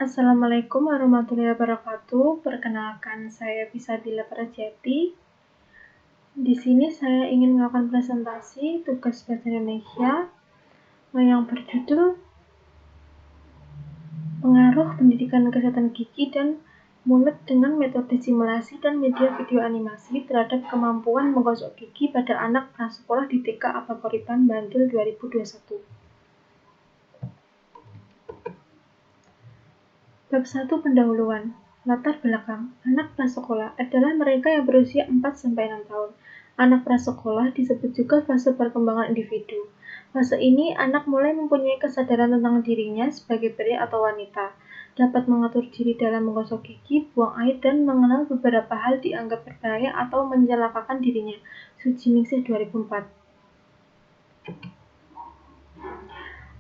Assalamualaikum warahmatullahi wabarakatuh. Perkenalkan, saya Fisabila Prajati. Di sini saya ingin melakukan presentasi tugas bahasa Indonesia yang berjudul Pengaruh Pendidikan Kesehatan Gigi dan Mulut dengan Metode Simulasi dan Media Video Animasi terhadap Kemampuan Menggosok Gigi pada Anak Prasekolah di TK Abakoripan, Bantul 2021. Bab 1 Pendahuluan. Latar belakang. Anak prasekolah adalah mereka yang berusia 4-6 tahun. Anak prasekolah disebut juga fase perkembangan individu. Fase ini anak mulai mempunyai kesadaran tentang dirinya sebagai pria atau wanita, dapat mengatur diri dalam menggosok gigi, buang air, dan mengenal beberapa hal dianggap berbahaya atau mencelakakan dirinya. Sujiningsih 2004.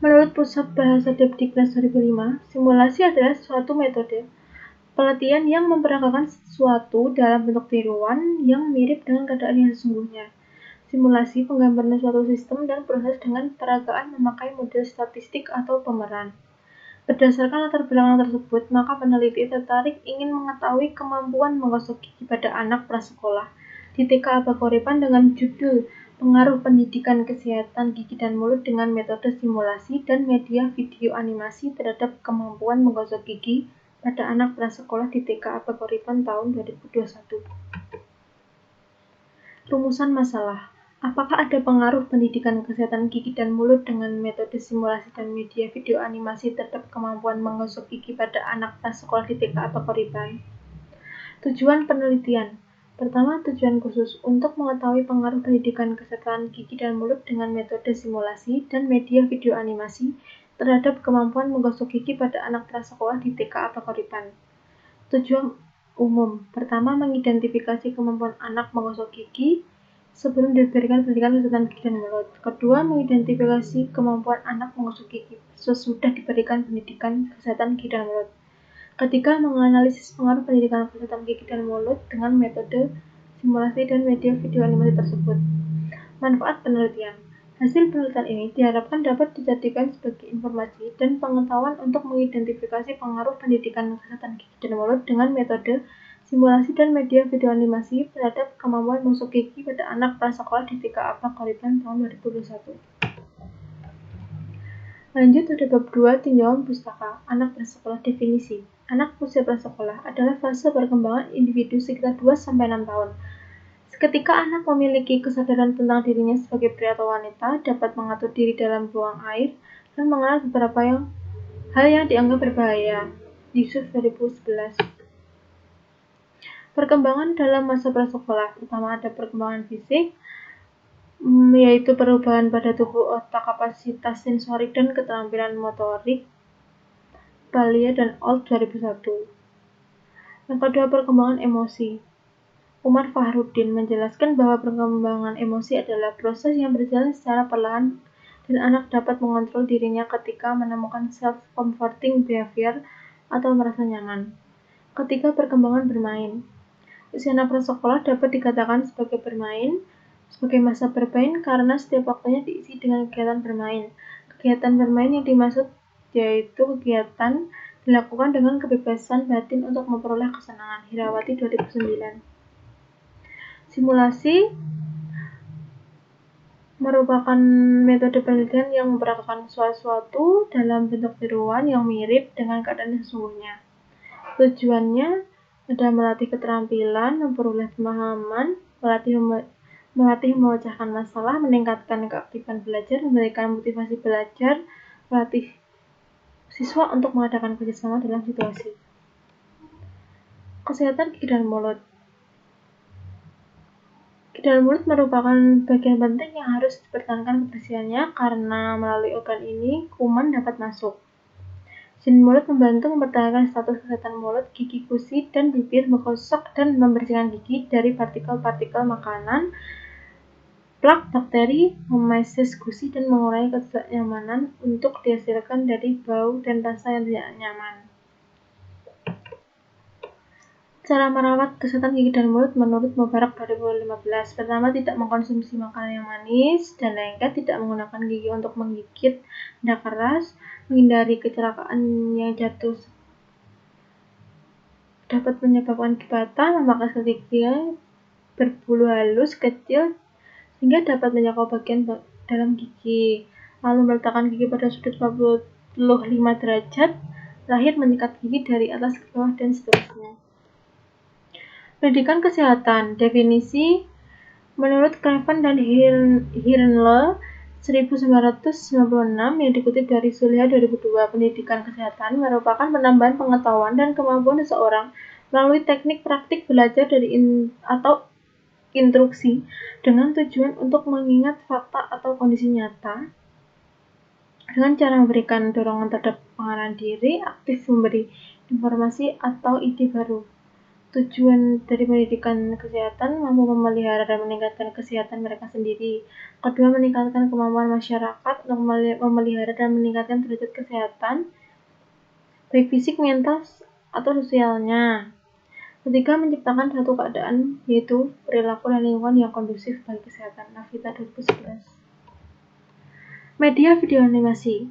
Menurut Pusat Bahasa Depdiknas 2005, simulasi adalah suatu metode pelatihan yang memperagakan sesuatu dalam bentuk tiruan yang mirip dengan keadaan yang sesungguhnya. Simulasi penggambaran suatu sistem dan proses dengan peragaan memakai model statistik atau pemeran. Berdasarkan latar belakang tersebut, maka peneliti tertarik ingin mengetahui kemampuan menggosok gigi pada anak prasekolah di TK Abakoripan dengan judul Pengaruh Pendidikan Kesehatan Gigi dan Mulut dengan Metode Simulasi dan Media Video Animasi terhadap Kemampuan Menggosok Gigi pada anak prasekolah di TK Abakoripan tahun 2021. Rumusan masalah. Apakah ada pengaruh pendidikan kesehatan gigi dan mulut dengan metode simulasi dan media video animasi terhadap kemampuan menggosok gigi pada anak prasekolah di TK Abakoripan? Tujuan penelitian. Pertama, tujuan khusus untuk mengetahui pengaruh pendidikan kesehatan gigi dan mulut dengan metode simulasi dan media video animasi terhadap kemampuan menggosok gigi pada anak prasekolah di TK Abakoripan. Tujuan umum. Pertama, mengidentifikasi kemampuan anak menggosok gigi sebelum diberikan pendidikan kesehatan gigi dan mulut. Kedua, mengidentifikasi kemampuan anak menggosok gigi sesudah diberikan pendidikan kesehatan gigi dan mulut. Ketiga, menganalisis pengaruh pendidikan kesehatan gigi dan mulut dengan metode simulasi dan media video animasi tersebut. Manfaat penelitian. Hasil penelitian ini diharapkan dapat dijadikan sebagai informasi dan pengetahuan untuk mengidentifikasi pengaruh pendidikan kesehatan gigi dan mulut dengan metode simulasi dan media video animasi terhadap kemampuan menggosok gigi pada anak prasekolah di TK Abakoripan tahun 2021. Lanjut pada bab 2 tinjauan pustaka. Anak prasekolah definisi. Anak usia prasekolah adalah fase perkembangan individu sekitar 2-6 tahun. Ketika anak memiliki kesadaran tentang dirinya sebagai pria atau wanita, dapat mengatur diri dalam buang air, dan mengenal beberapa hal yang dianggap berbahaya. Yusuf 2011. Perkembangan dalam masa prasekolah. Pertama ada perkembangan fisik, yaitu perubahan pada tubuh, otak, kapasitas sensorik, dan keterampilan motorik. Balia dan Old 2001. Yang kedua, perkembangan emosi. Umar Fahrudin menjelaskan bahwa perkembangan emosi adalah proses yang berjalan secara perlahan dan anak dapat mengontrol dirinya ketika menemukan self-comforting behavior atau merasa nyaman. Ketiga, perkembangan bermain. Usia anak prasekolah dapat dikatakan sebagai masa bermain karena setiap waktunya diisi dengan kegiatan bermain. Kegiatan bermain yang dimaksud yaitu kegiatan dilakukan dengan kebebasan batin untuk memperoleh kesenangan. Hirawati 2009. Simulasi merupakan metode penelitian yang memperagakan sesuatu dalam bentuk tiruan yang mirip dengan keadaan sesungguhnya. Tujuannya adalah melatih keterampilan, memperoleh pemahaman, melatih memecahkan masalah, meningkatkan keaktifan belajar, memberikan motivasi belajar, melatih siswa untuk mengadakan kerjasama dalam situasi. Kesehatan gigi dan mulut. Gigi dan mulut merupakan bagian penting yang harus dipertahankan kebersihannya karena melalui organ ini kuman dapat masuk. Jin mulut membantu mempertahankan status kesehatan mulut, gigi, gusi, dan bibir, menggosok dan membersihkan gigi dari partikel-partikel makanan, plak, bakteri, memeses gusi, dan mengurangi ketidaknyamanan untuk dihasilkan dari bau dan rasa yang tidak nyaman. Cara merawat kesehatan gigi dan mulut menurut Mubarak 2015. Pertama, tidak mengkonsumsi makanan yang manis dan lengket, tidak menggunakan gigi untuk menggigit benda keras, menghindari kecelakaan yang jatuh dapat menyebabkan gigatan, memangkas gigi berbulu halus kecil sehingga dapat menjangkau bagian dalam gigi, lalu meletakkan gigi pada sudut 45 derajat, terakhir menyikat gigi dari atas ke bawah, dan seterusnya. Pendidikan kesehatan, definisi menurut Craven dan Hirnle 1996 yang dikutip dari Zulia 2002, pendidikan kesehatan merupakan penambahan pengetahuan dan kemampuan seseorang melalui teknik praktik belajar atau instruksi dengan tujuan untuk mengingat fakta atau kondisi nyata dengan cara memberikan dorongan terhadap pengenalan diri, aktif memberi informasi atau ide baru. Tujuan dari pendidikan kesehatan mampu memelihara dan meningkatkan kesehatan mereka sendiri. Kedua, meningkatkan kemampuan masyarakat untuk memelihara dan meningkatkan derajat kesehatan, baik fisik, mental, atau sosialnya. Ketiga, menciptakan satu keadaan, yaitu perilaku dan lingkungan yang kondusif bagi kesehatan. Navita 2011. Media video animasi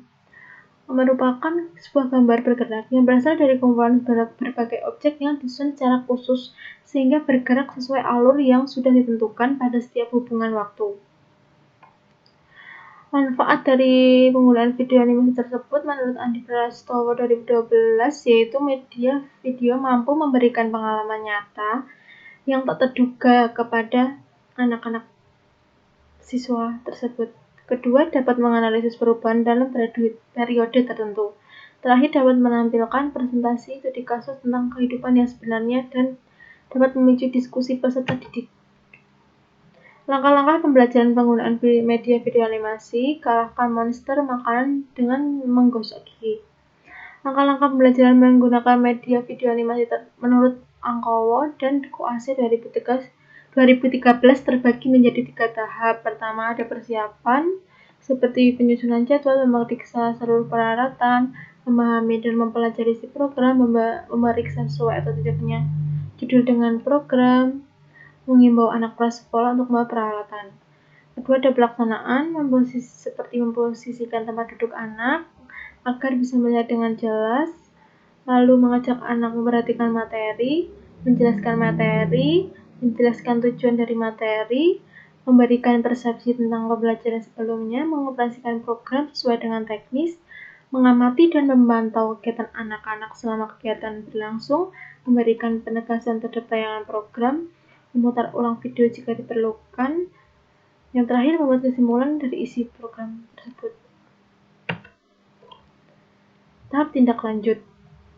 merupakan sebuah gambar bergerak yang berasal dari kumpulan berbagai objek yang disusun secara khusus sehingga bergerak sesuai alur yang sudah ditentukan pada setiap hubungan waktu. Manfaat dari penggunaan video animasi tersebut menurut Andi Prastowo 2012 yaitu media video mampu memberikan pengalaman nyata yang tak terduga kepada anak-anak siswa tersebut. Kedua, dapat menganalisis perubahan dalam periode tertentu. Terakhir, dapat menampilkan presentasi studi kasus tentang kehidupan yang sebenarnya dan dapat memicu diskusi peserta didik. Langkah-langkah pembelajaran penggunaan media video animasi, kalahkan monster makanan dengan menggosok gigi. Langkah-langkah pembelajaran menggunakan media video animasi menurut Angkowo dan Koase 2013 terbagi menjadi 3 tahap. Pertama, ada persiapan seperti penyusunan jadwal, memeriksa seluruh peralatan, memahami dan mempelajari isi program, memeriksa sesuai atau tidaknya judul dengan program, mengimbau anak prasekolah untuk membawa peralatan. Kedua, ada pelaksanaan seperti memposisikan tempat duduk anak agar bisa melihat dengan jelas, lalu mengajak anak memperhatikan materi, menjelaskan tujuan dari materi, memberikan persepsi tentang pembelajaran sebelumnya, mengoperasikan program sesuai dengan teknis, mengamati dan memantau kegiatan anak-anak selama kegiatan berlangsung, memberikan penegasan terhadap tayangan program, memutar ulang video jika diperlukan, yang terakhir membuat kesimpulan dari isi program tersebut. Tahap tindak lanjut.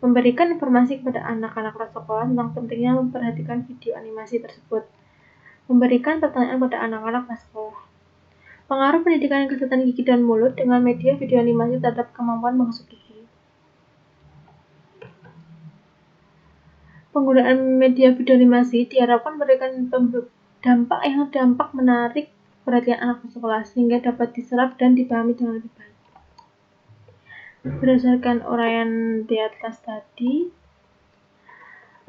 Memberikan informasi kepada anak-anak prasekolah tentang pentingnya memperhatikan video animasi tersebut. Memberikan pertanyaan pada anak-anak prasekolah. Pengaruh pendidikan kesehatan gigi dan mulut dengan media video animasi terhadap kemampuan menggosok gigi. Penggunaan media video animasi diharapkan memberikan dampak menarik perhatian anak prasekolah sehingga dapat diserap dan dipahami dengan lebih baik. Berdasarkan uraian di atas tadi,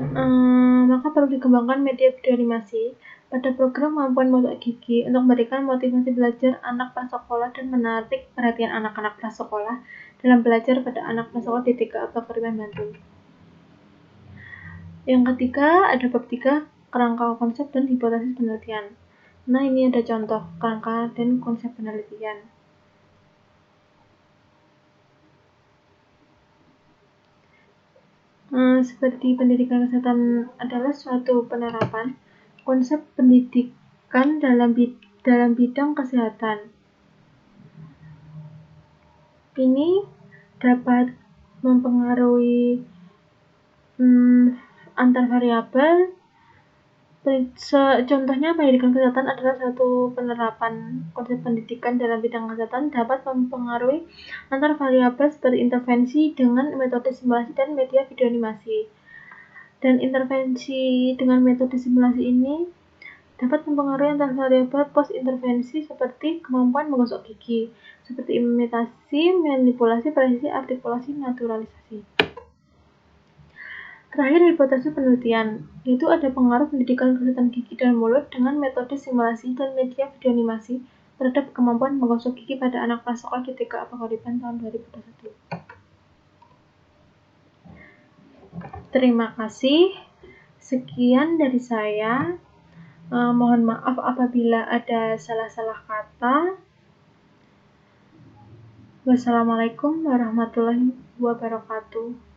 maka perlu dikembangkan media video animasi pada program kemampuan menggosok gigi untuk memberikan motivasi belajar anak prasekolah dan menarik perhatian anak-anak prasekolah dalam belajar pada anak prasekolah di TK Abakariban Bandung. Yang ketiga, ada bab 3, kerangka konsep dan hipotesis penelitian. Nah, ini ada contoh kerangka dan konsep penelitian. Seperti pendidikan kesehatan adalah suatu penerapan konsep pendidikan dalam bidang kesehatan. Ini dapat mempengaruhi antar variabel. Contohnya, pendidikan kesehatan adalah suatu penerapan konsep pendidikan dalam bidang kesehatan dapat mempengaruhi antar variabel seperti intervensi dengan metode simulasi dan media video animasi. Dan intervensi dengan metode simulasi ini dapat mempengaruhi antar variabel post-intervensi seperti kemampuan menggosok gigi, seperti imitasi, manipulasi, presisi, artikulasi, naturalisasi. Terakhir, hipotesis penelitian, yaitu ada pengaruh pendidikan kesehatan gigi dan mulut dengan metode simulasi dan media video animasi terhadap kemampuan menggosok gigi pada anak prasekolah di TK Abakariban tahun 2021. Terima kasih. Sekian dari saya. Mohon maaf apabila ada salah-salah kata. Wassalamualaikum warahmatullahi wabarakatuh.